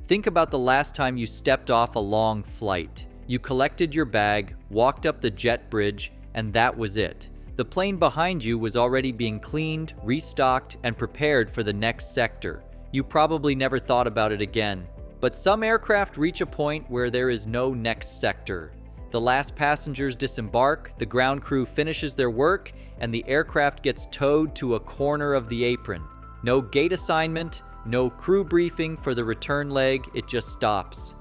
Think about the last time you stepped off a long flight. You collected your bag, walked up the jet bridge, and that was it. The plane behind you was already being cleaned, restocked, and prepared for the next sector. You probably never thought about it again. But some aircraft reach a point where there is no next sector. The last passengers disembark, the ground crew finishes their work, and the aircraft gets towed to a corner of the apron. No gate assignment, no crew briefing for the return leg, it just stops.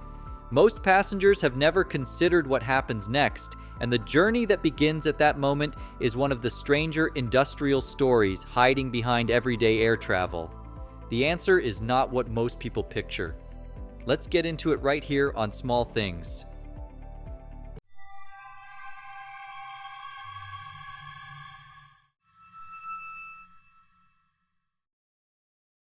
Most passengers have never considered what happens next, and the journey that begins at that moment is one of the stranger industrial stories hiding behind everyday air travel. The answer is not what most people picture. Let's get into it right here on Small Things.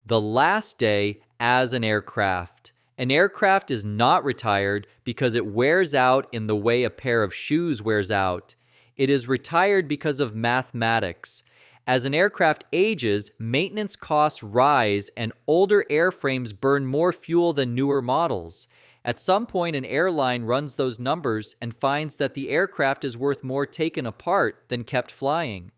The last day as an aircraft. An aircraft is not retired because it wears out in the way a pair of shoes wears out. It is retired because of mathematics. As an aircraft ages, maintenance costs rise and older airframes burn more fuel than newer models. At some point, an airline runs those numbers and finds that the aircraft is worth more taken apart than kept flying.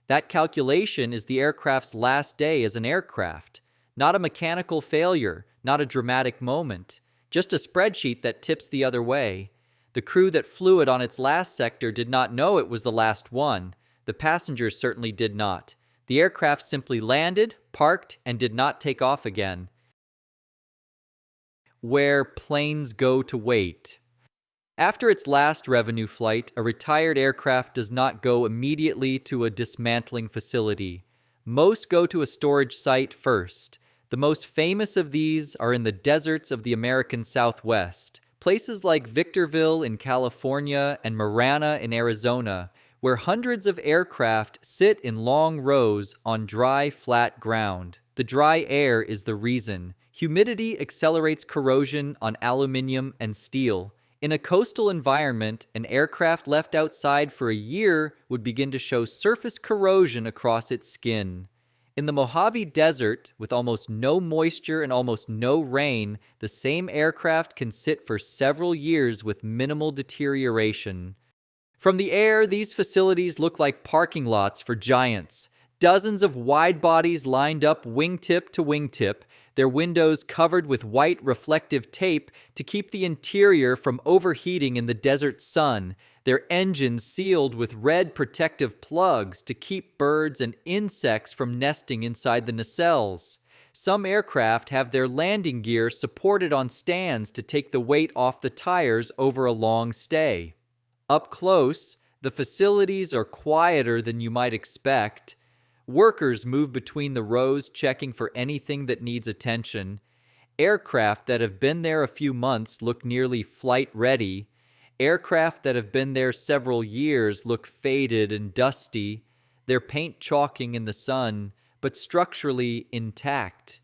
That calculation is the aircraft's last day as an aircraft. Not a mechanical failure, not a dramatic moment, just a spreadsheet that tips the other way. The crew that flew it on its last sector did not know it was the last one. The passengers certainly did not. The aircraft simply landed, parked, and did not take off again. Where planes go to wait. After its last revenue flight, a retired aircraft does not go immediately to a dismantling facility. Most go to a storage site first. The most famous of these are in the deserts of the American Southwest, places like Victorville in California and Marana in Arizona, where hundreds of aircraft sit in long rows on dry, flat ground. The dry air is the reason. Humidity accelerates corrosion on aluminum and steel. In a coastal environment, an aircraft left outside for a year would begin to show surface corrosion across its skin. In the Mojave Desert, with almost no moisture and almost no rain, the same aircraft can sit for several years with minimal deterioration. From the air, these facilities look like parking lots for giants. Dozens of wide bodies lined up wingtip to wingtip, their windows covered with white reflective tape to keep the interior from overheating in the desert sun, their engines sealed with red protective plugs to keep birds and insects from nesting inside the nacelles. Some aircraft have their landing gear supported on stands to take the weight off the tires over a long stay. Up close, the facilities are quieter than you might expect. Workers move between the rows checking for anything that needs attention. Aircraft that have been there a few months look nearly flight-ready. Aircraft that have been there several years look faded and dusty, their paint chalking in the sun, but structurally intact.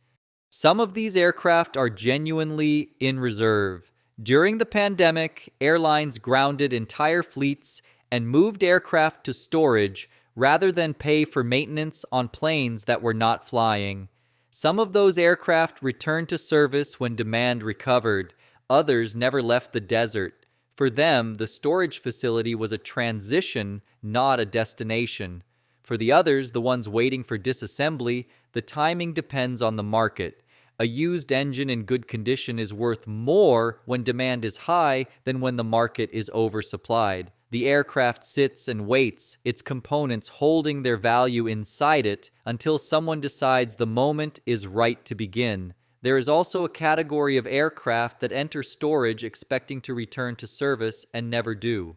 Some of these aircraft are genuinely in reserve. During the pandemic, airlines grounded entire fleets and moved aircraft to storage rather than pay for maintenance on planes that were not flying. Some of those aircraft returned to service when demand recovered. Others never left the desert. For them, the storage facility was a transition, not a destination. For the others, the ones waiting for disassembly, the timing depends on the market. A used engine in good condition is worth more when demand is high than when the market is oversupplied. The aircraft sits and waits, its components holding their value inside it until someone decides the moment is right to begin. There is also a category of aircraft that enter storage expecting to return to service and never do.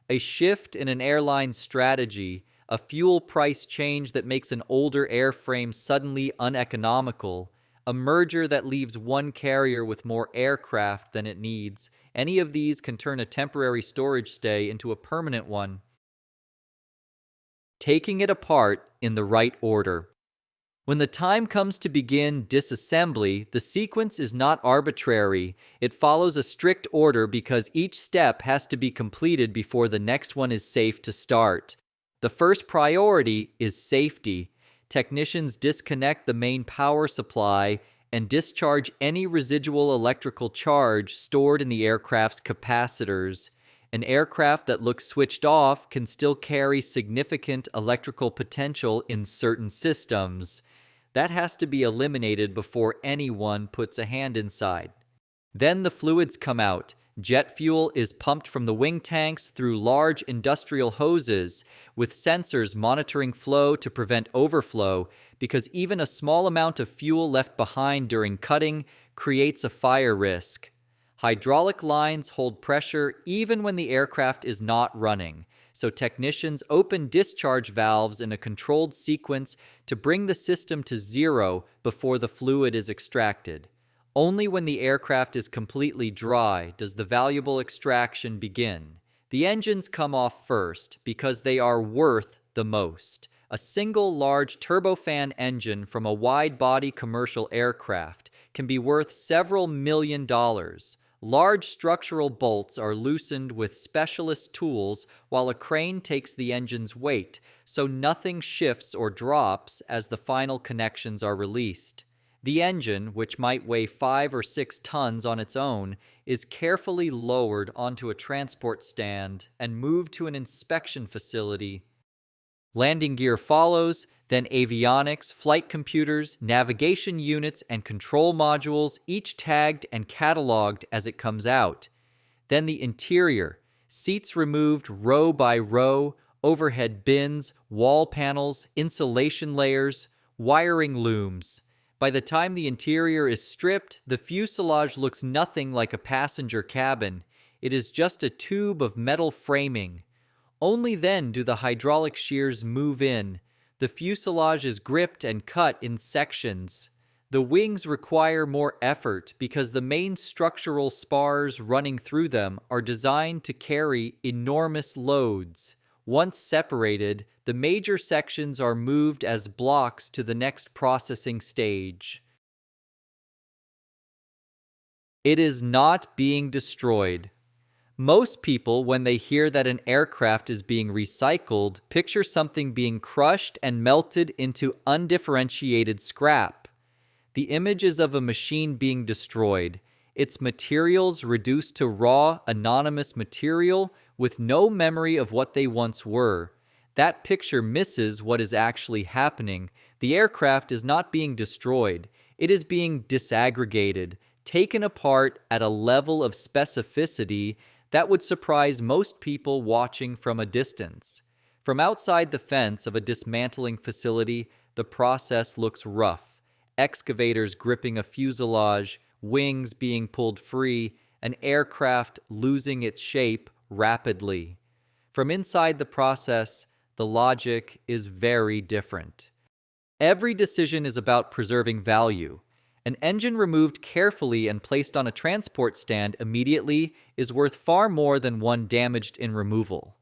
A shift in an airline's strategy, a fuel price change that makes an older airframe suddenly uneconomical, a merger that leaves one carrier with more aircraft than it needs. Any of these can turn a temporary storage stay into a permanent one. Taking it apart in the right order. When the time comes to begin disassembly, the sequence is not arbitrary. It follows a strict order because each step has to be completed before the next one is safe to start. The first priority is safety. Technicians disconnect the main power supply and discharge any residual electrical charge stored in the aircraft's capacitors. An aircraft that looks switched off can still carry significant electrical potential in certain systems. That has to be eliminated before anyone puts a hand inside. Then the fluids come out. Jet fuel is pumped from the wing tanks through large industrial hoses with sensors monitoring flow to prevent overflow, because even a small amount of fuel left behind during cutting creates a fire risk. Hydraulic lines hold pressure even when the aircraft is not running, so technicians open discharge valves in a controlled sequence to bring the system to zero before the fluid is extracted. Only when the aircraft is completely dry does the valuable extraction begin. The engines come off first because they are worth the most. A single large turbofan engine from a wide-body commercial aircraft can be worth several $1,000,000. Large structural bolts are loosened with specialist tools while a crane takes the engine's weight, so nothing shifts or drops as the final connections are released. The engine, which might weigh 5 or 6 tons on its own, is carefully lowered onto a transport stand and moved to an inspection facility. Landing gear follows, then avionics, flight computers, navigation units, and control modules, each tagged and cataloged as it comes out. Then the interior, seats removed row by row, overhead bins, wall panels, insulation layers, wiring looms. By the time the interior is stripped, the fuselage looks nothing like a passenger cabin. It is just a tube of metal framing. Only then do the hydraulic shears move in. The fuselage is gripped and cut in sections. The wings require more effort because the main structural spars running through them are designed to carry enormous loads. Once separated, the major sections are moved as blocks to the next processing stage. It is not being destroyed. Most people, when they hear that an aircraft is being recycled, picture something being crushed and melted into undifferentiated scrap. The image is of a machine being destroyed, its materials reduced to raw, anonymous material with no memory of what they once were. That picture misses what is actually happening. The aircraft is not being destroyed. It is being disaggregated, taken apart at a level of specificity that would surprise most people watching from a distance. From outside the fence of a dismantling facility, the process looks rough. Excavators gripping a fuselage, wings being pulled free, an aircraft losing its shape rapidly. From inside the process, the logic is very different. Every decision is about preserving value. An engine removed carefully and placed on a transport stand immediately is worth far more than one damaged in removal.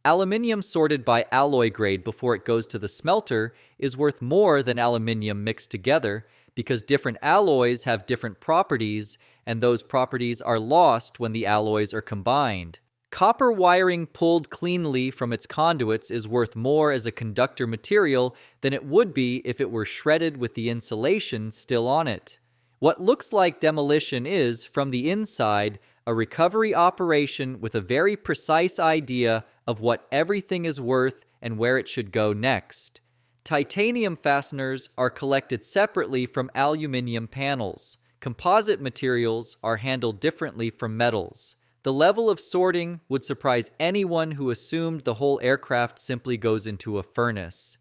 Aluminium sorted by alloy grade before it goes to the smelter is worth more than aluminium mixed together because different alloys have different properties, and those properties are lost when the alloys are combined. Copper wiring pulled cleanly from its conduits is worth more as a conductor material than it would be if it were shredded with the insulation still on it. What looks like demolition is, from the inside, a recovery operation with a very precise idea of what everything is worth and where it should go next. Titanium fasteners are collected separately from aluminum panels. Composite materials are handled differently from metals. The level of sorting would surprise anyone who assumed the whole aircraft simply goes into a furnace.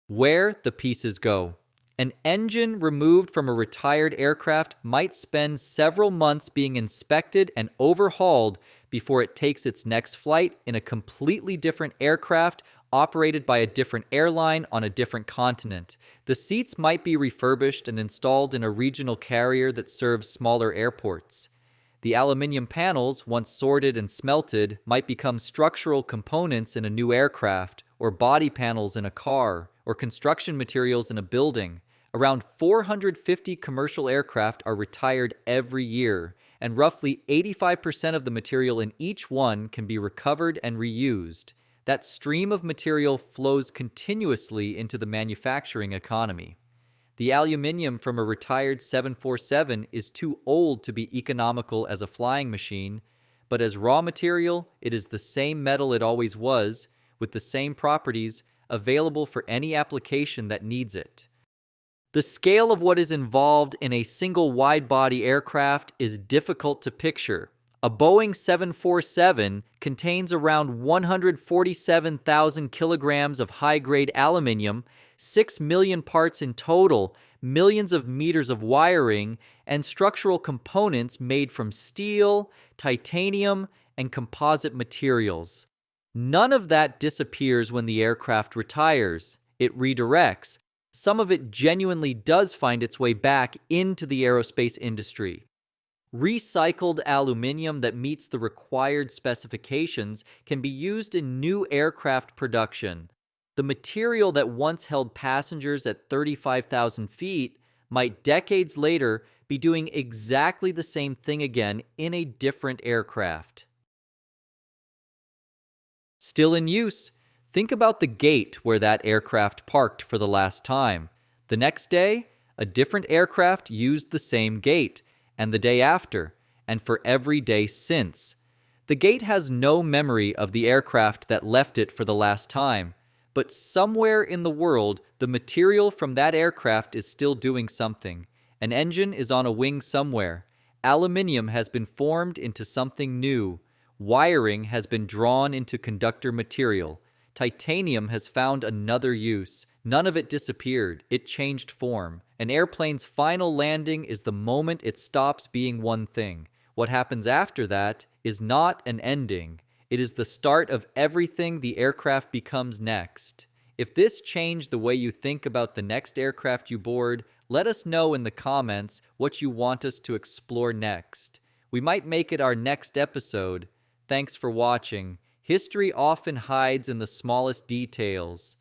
Where the pieces go. An engine removed from a retired aircraft might spend several months being inspected and overhauled before it takes its next flight in a completely different aircraft operated by a different airline on a different continent. The seats might be refurbished and installed in a regional carrier that serves smaller airports. The aluminum panels, once sorted and smelted, might become structural components in a new aircraft, or body panels in a car, or construction materials in a building. Around 450 commercial aircraft are retired every year, and roughly 85% of the material in each one can be recovered and reused. That stream of material flows continuously into the manufacturing economy. The aluminium from a retired 747 is too old to be economical as a flying machine, but as raw material, it is the same metal it always was, with the same properties, available for any application that needs it. The scale of what is involved in a single wide-body aircraft is difficult to picture. A Boeing 747 contains around 147,000 kilograms of high-grade aluminium, 6 million parts in total, millions of meters of wiring, and structural components made from steel, titanium, and composite materials. None of that disappears when the aircraft retires. It redirects. Some of it genuinely does find its way back into the aerospace industry. Recycled aluminium that meets the required specifications can be used in new aircraft production. The material that once held passengers at 35,000 feet might decades later be doing exactly the same thing again in a different aircraft. Still in use, think about the gate where that aircraft parked for the last time. The next day, a different aircraft used the same gate, and the day after, and for every day since. The gate has no memory of the aircraft that left it for the last time, but somewhere in the world, the material from that aircraft is still doing something. An engine is on a wing somewhere. Aluminium has been formed into something new. Wiring has been drawn into conductor material. Titanium has found another use. None of it disappeared. It changed form. An airplane's final landing is the moment it stops being one thing. What happens after that is not an ending. It is the start of everything the aircraft becomes next. If this changed the way you think about the next aircraft you board, let us know in the comments what you want us to explore next. We might make it our next episode. Thanks for watching. History often hides in the smallest details.